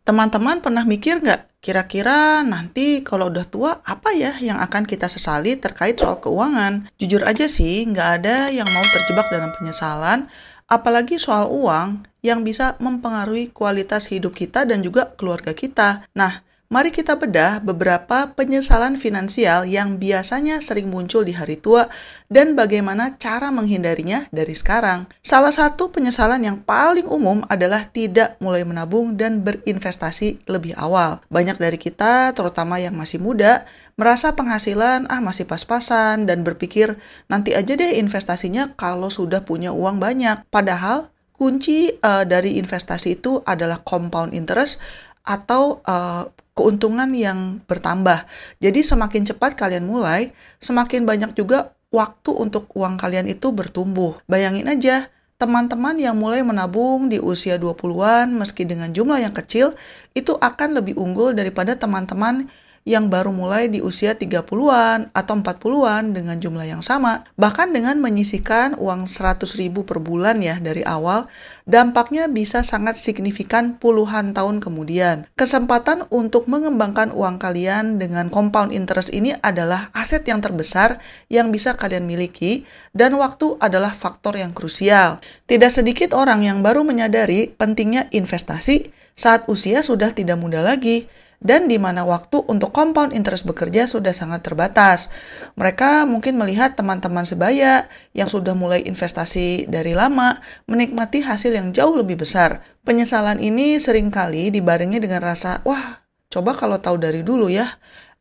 Teman-teman pernah mikir nggak, kira-kira nanti kalau udah tua apa ya yang akan kita sesali terkait soal keuangan? Jujur aja sih, nggak ada yang mau terjebak dalam penyesalan, apalagi soal uang yang bisa mempengaruhi kualitas hidup kita dan juga keluarga kita. Nah, mari kita bedah beberapa penyesalan finansial yang biasanya sering muncul di hari tua dan bagaimana cara menghindarinya dari sekarang. Salah satu penyesalan yang paling umum adalah tidak mulai menabung dan berinvestasi lebih awal. Banyak dari kita, terutama yang masih muda, merasa penghasilan masih pas-pasan dan berpikir nanti aja deh investasinya kalau sudah punya uang banyak. Padahal kunci dari investasi itu adalah compound interest atau keuntungan yang bertambah. Jadi semakin cepat kalian mulai, semakin banyak juga waktu untuk uang kalian itu bertumbuh. Bayangin aja, teman-teman yang mulai menabung di usia 20-an meski dengan jumlah yang kecil, itu akan lebih unggul daripada teman-teman yang baru mulai di usia 30-an atau 40-an dengan jumlah yang sama. Bahkan dengan menyisihkan uang 100.000 per bulan ya dari awal, dampaknya bisa sangat signifikan puluhan tahun kemudian. Kesempatan untuk mengembangkan uang kalian dengan compound interest ini adalah aset yang terbesar yang bisa kalian miliki, dan waktu adalah faktor yang krusial. Tidak sedikit orang yang baru menyadari pentingnya investasi saat usia sudah tidak muda lagi, dan di mana waktu untuk compound interest bekerja sudah sangat terbatas. Mereka mungkin melihat teman-teman sebaya yang sudah mulai investasi dari lama menikmati hasil yang jauh lebih besar. Penyesalan ini seringkali dibarengi dengan rasa, wah, coba kalau tahu dari dulu ya.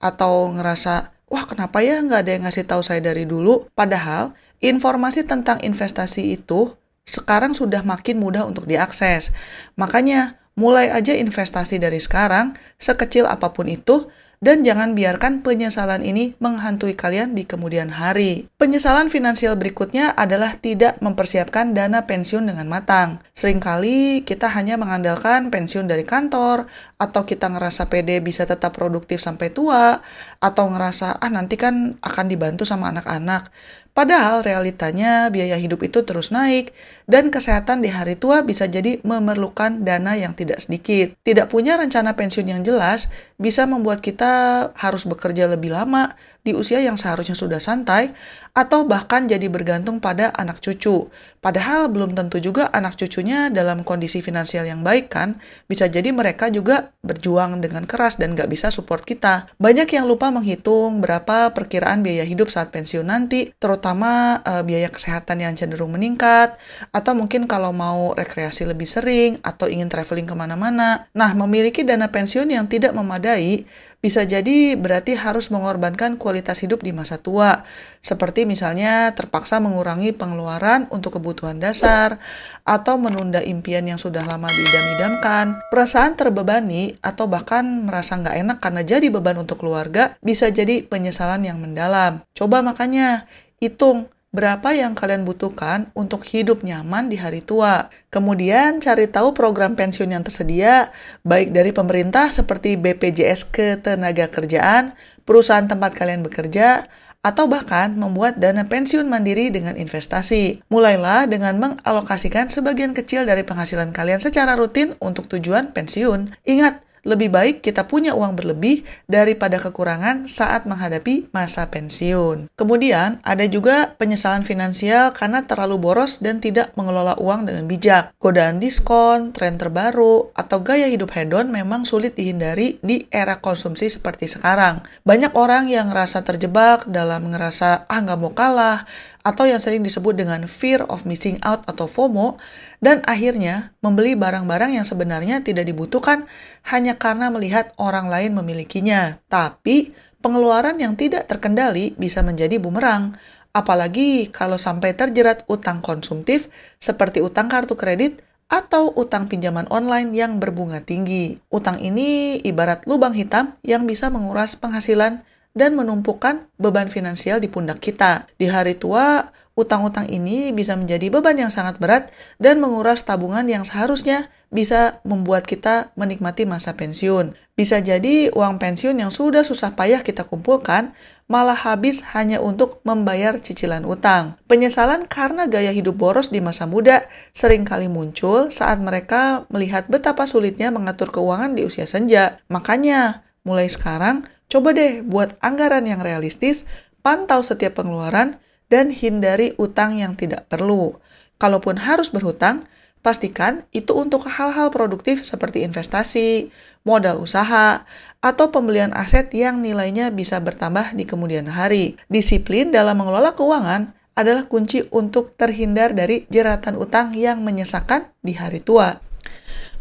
Atau ngerasa, wah kenapa ya nggak ada yang ngasih tahu saya dari dulu. Padahal informasi tentang investasi itu sekarang sudah makin mudah untuk diakses. Makanya, mulai aja investasi dari sekarang, sekecil apapun itu, dan jangan biarkan penyesalan ini menghantui kalian di kemudian hari. Penyesalan finansial berikutnya adalah tidak mempersiapkan dana pensiun dengan matang. Seringkali kita hanya mengandalkan pensiun dari kantor, atau kita ngerasa pede bisa tetap produktif sampai tua, atau ngerasa, nanti kan akan dibantu sama anak-anak. Padahal realitanya biaya hidup itu terus naik, dan kesehatan di hari tua bisa jadi memerlukan dana yang tidak sedikit. Tidak punya rencana pensiun yang jelas bisa membuat kita harus bekerja lebih lama di usia yang seharusnya sudah santai, atau bahkan jadi bergantung pada anak cucu. Padahal belum tentu juga anak cucunya dalam kondisi finansial yang baik kan, bisa jadi mereka juga berjuang dengan keras dan gak bisa support kita. Banyak yang lupa menghitung berapa perkiraan biaya hidup saat pensiun nanti, terutama biaya kesehatan yang cenderung meningkat, atau mungkin kalau mau rekreasi lebih sering, atau ingin traveling kemana-mana. Nah, memiliki dana pensiun yang tidak memadai, bisa jadi berarti harus mengorbankan kualitas hidup di masa tua, seperti misalnya terpaksa mengurangi pengeluaran untuk kebutuhan dasar, atau menunda impian yang sudah lama diidam-idamkan. Perasaan terbebani, atau bahkan merasa nggak enak karena jadi beban untuk keluarga, bisa jadi penyesalan yang mendalam. Coba makanya, hitung berapa yang kalian butuhkan untuk hidup nyaman di hari tua. Kemudian cari tahu program pensiun yang tersedia, baik dari pemerintah seperti BPJS Ketenagakerjaan, perusahaan tempat kalian bekerja, atau bahkan membuat dana pensiun mandiri dengan investasi. Mulailah dengan mengalokasikan sebagian kecil dari penghasilan kalian secara rutin untuk tujuan pensiun. Ingat, lebih baik kita punya uang berlebih daripada kekurangan saat menghadapi masa pensiun. Kemudian, ada juga penyesalan finansial karena terlalu boros dan tidak mengelola uang dengan bijak. Godaan diskon, tren terbaru, atau gaya hidup hedon memang sulit dihindari di era konsumsi seperti sekarang. Banyak orang yang ngerasa terjebak dalam ngerasa, nggak mau kalah, atau yang sering disebut dengan fear of missing out atau FOMO, dan akhirnya membeli barang-barang yang sebenarnya tidak dibutuhkan hanya karena melihat orang lain memilikinya. Tapi, pengeluaran yang tidak terkendali bisa menjadi bumerang, apalagi kalau sampai terjerat utang konsumtif seperti utang kartu kredit atau utang pinjaman online yang berbunga tinggi. Utang ini ibarat lubang hitam yang bisa menguras penghasilan dan menumpukan beban finansial di pundak kita. Di hari tua, Utang-utang ini bisa menjadi beban yang sangat berat dan menguras tabungan yang seharusnya bisa membuat kita menikmati masa pensiun. Bisa jadi uang pensiun yang sudah susah payah kita kumpulkan malah habis hanya untuk membayar cicilan utang. Penyesalan karena gaya hidup boros di masa muda seringkali muncul saat mereka melihat betapa sulitnya mengatur keuangan di usia senja. Makanya, mulai sekarang, coba deh buat anggaran yang realistis, pantau setiap pengeluaran, dan hindari utang yang tidak perlu. Kalaupun harus berhutang, pastikan itu untuk hal-hal produktif seperti investasi, modal usaha, atau pembelian aset yang nilainya bisa bertambah di kemudian hari. Disiplin dalam mengelola keuangan adalah kunci untuk terhindar dari jeratan utang yang menyesakan di hari tua.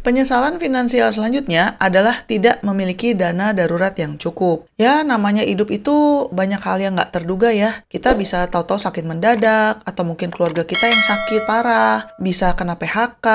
Penyesalan finansial selanjutnya adalah tidak memiliki dana darurat yang cukup. Ya, namanya hidup itu banyak hal yang nggak terduga ya. Kita bisa tahu-tahu sakit mendadak, atau mungkin keluarga kita yang sakit parah, bisa kena PHK,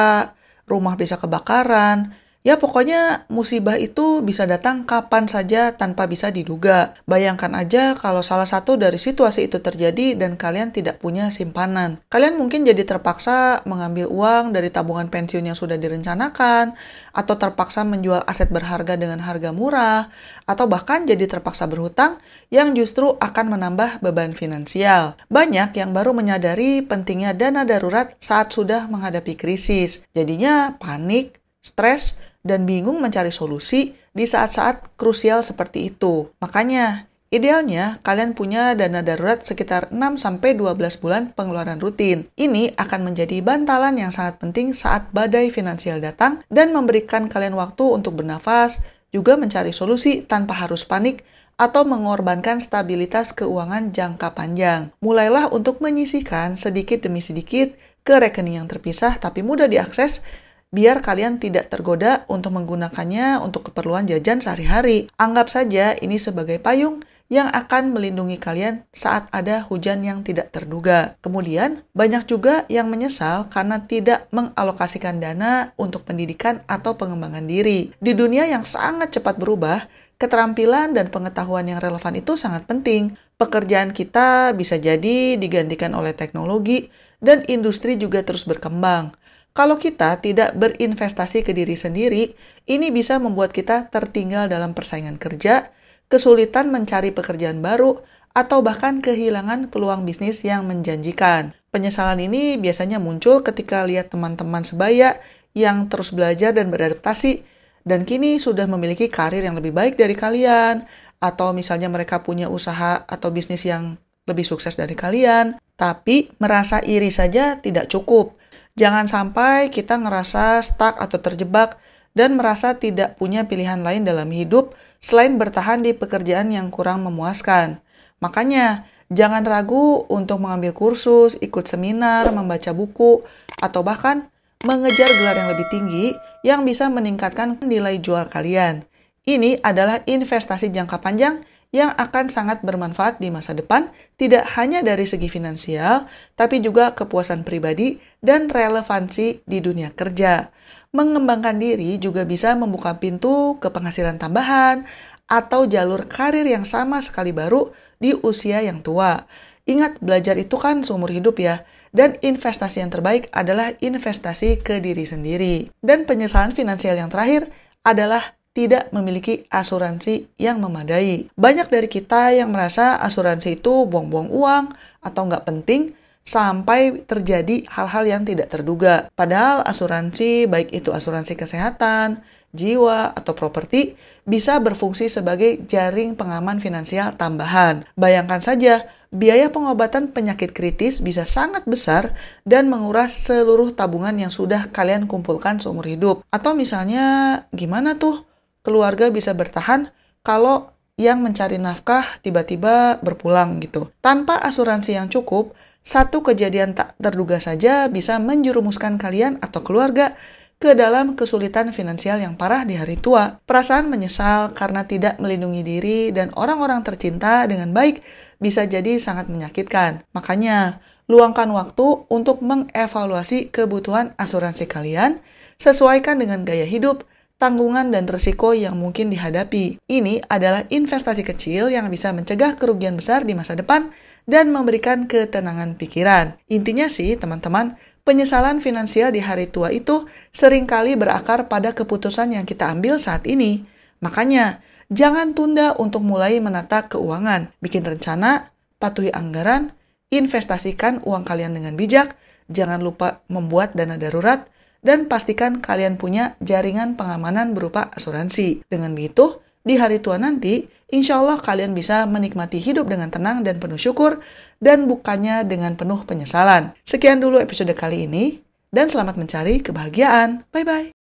rumah bisa kebakaran. Ya, pokoknya musibah itu bisa datang kapan saja tanpa bisa diduga. Bayangkan aja kalau salah satu dari situasi itu terjadi dan kalian tidak punya simpanan. Kalian mungkin jadi terpaksa mengambil uang dari tabungan pensiun yang sudah direncanakan, atau terpaksa menjual aset berharga dengan harga murah, atau bahkan jadi terpaksa berhutang yang justru akan menambah beban finansial. Banyak yang baru menyadari pentingnya dana darurat saat sudah menghadapi krisis. Jadinya panik, stres, dan bingung mencari solusi di saat-saat krusial seperti itu. Makanya, idealnya kalian punya dana darurat sekitar 6-12 bulan pengeluaran rutin. Ini akan menjadi bantalan yang sangat penting saat badai finansial datang dan memberikan kalian waktu untuk bernafas, juga mencari solusi tanpa harus panik atau mengorbankan stabilitas keuangan jangka panjang. Mulailah untuk menyisihkan sedikit demi sedikit ke rekening yang terpisah tapi mudah diakses, biar kalian tidak tergoda untuk menggunakannya untuk keperluan jajan sehari-hari. Anggap saja ini sebagai payung yang akan melindungi kalian saat ada hujan yang tidak terduga. Kemudian, banyak juga yang menyesal karena tidak mengalokasikan dana untuk pendidikan atau pengembangan diri. Di dunia yang sangat cepat berubah, keterampilan dan pengetahuan yang relevan itu sangat penting. Pekerjaan kita bisa jadi digantikan oleh teknologi dan industri juga terus berkembang. Kalau kita tidak berinvestasi ke diri sendiri, ini bisa membuat kita tertinggal dalam persaingan kerja, kesulitan mencari pekerjaan baru, atau bahkan kehilangan peluang bisnis yang menjanjikan. Penyesalan ini biasanya muncul ketika lihat teman-teman sebaya yang terus belajar dan beradaptasi, dan kini sudah memiliki karir yang lebih baik dari kalian, atau misalnya mereka punya usaha atau bisnis yang lebih sukses dari kalian, tapi merasa iri saja tidak cukup. Jangan sampai kita ngerasa stuck atau terjebak dan merasa tidak punya pilihan lain dalam hidup selain bertahan di pekerjaan yang kurang memuaskan. Makanya, jangan ragu untuk mengambil kursus, ikut seminar, membaca buku, atau bahkan mengejar gelar yang lebih tinggi yang bisa meningkatkan nilai jual kalian. Ini adalah investasi jangka panjang yang akan sangat bermanfaat di masa depan, tidak hanya dari segi finansial, tapi juga kepuasan pribadi dan relevansi di dunia kerja. Mengembangkan diri juga bisa membuka pintu ke penghasilan tambahan atau jalur karir yang sama sekali baru di usia yang tua. Ingat, belajar itu kan seumur hidup ya, dan investasi yang terbaik adalah investasi ke diri sendiri. Dan penyesalan finansial yang terakhir adalah tidak memiliki asuransi yang memadai. Banyak dari kita yang merasa asuransi itu buang-buang uang atau nggak penting sampai terjadi hal-hal yang tidak terduga. Padahal asuransi, baik itu asuransi kesehatan, jiwa, atau properti, bisa berfungsi sebagai jaring pengaman finansial tambahan. Bayangkan saja, biaya pengobatan penyakit kritis bisa sangat besar dan menguras seluruh tabungan yang sudah kalian kumpulkan seumur hidup. Atau misalnya, gimana tuh keluarga bisa bertahan kalau yang mencari nafkah tiba-tiba berpulang gitu. Tanpa asuransi yang cukup, satu kejadian tak terduga saja bisa menjerumuskan kalian atau keluarga ke dalam kesulitan finansial yang parah di hari tua. Perasaan menyesal karena tidak melindungi diri dan orang-orang tercinta dengan baik bisa jadi sangat menyakitkan. Makanya, luangkan waktu untuk mengevaluasi kebutuhan asuransi kalian, sesuaikan dengan gaya hidup, tanggungan dan risiko yang mungkin dihadapi. Ini adalah investasi kecil yang bisa mencegah kerugian besar di masa depan dan memberikan ketenangan pikiran. Intinya sih, teman-teman, penyesalan finansial di hari tua itu seringkali berakar pada keputusan yang kita ambil saat ini. Makanya, jangan tunda untuk mulai menata keuangan, bikin rencana, patuhi anggaran, investasikan uang kalian dengan bijak, jangan lupa membuat dana darurat, dan pastikan kalian punya jaringan pengamanan berupa asuransi. Dengan begitu, di hari tua nanti, insya Allah kalian bisa menikmati hidup dengan tenang dan penuh syukur, dan bukannya dengan penuh penyesalan. Sekian dulu episode kali ini, dan selamat mencari kebahagiaan. Bye-bye.